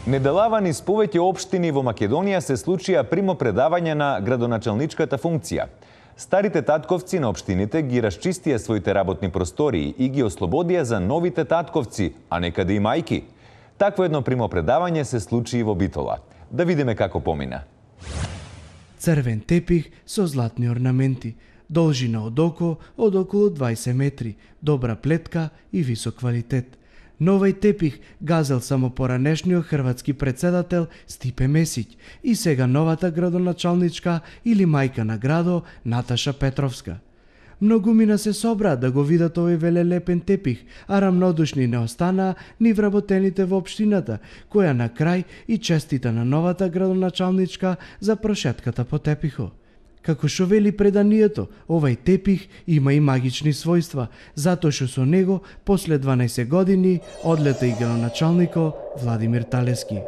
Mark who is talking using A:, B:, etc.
A: Неделава низ повеќе општини во Македонија се случија примопредавање на градоначалничката функција. Старите татковци на општините ги расчистија своите работни простории и ги ослободија за новите татковци, а некаде и мајки. Такво едно примопредавање се случи и во Битола. Да видиме како помина.
B: Црвен тепих со златни орнаменти, должина од око од околу 20 метри, добра плетка и висок квалитет. Новај тепих газел само поранешниот хрватски председател Стипе Месиќ и сега новата градоначалничка или мајка на градо Наташа Петровска. Многумина се собраа да го видат овој велелепен тепих, а рамнодушни не останаа ни вработените во општината, која на крај и честита на новата градоначалничка за прошетката по тепихо. Како што вели преданието, овај тепих има и магични својства, затоа што со него после 12 години одлета и градоначалнико Владимир Талески.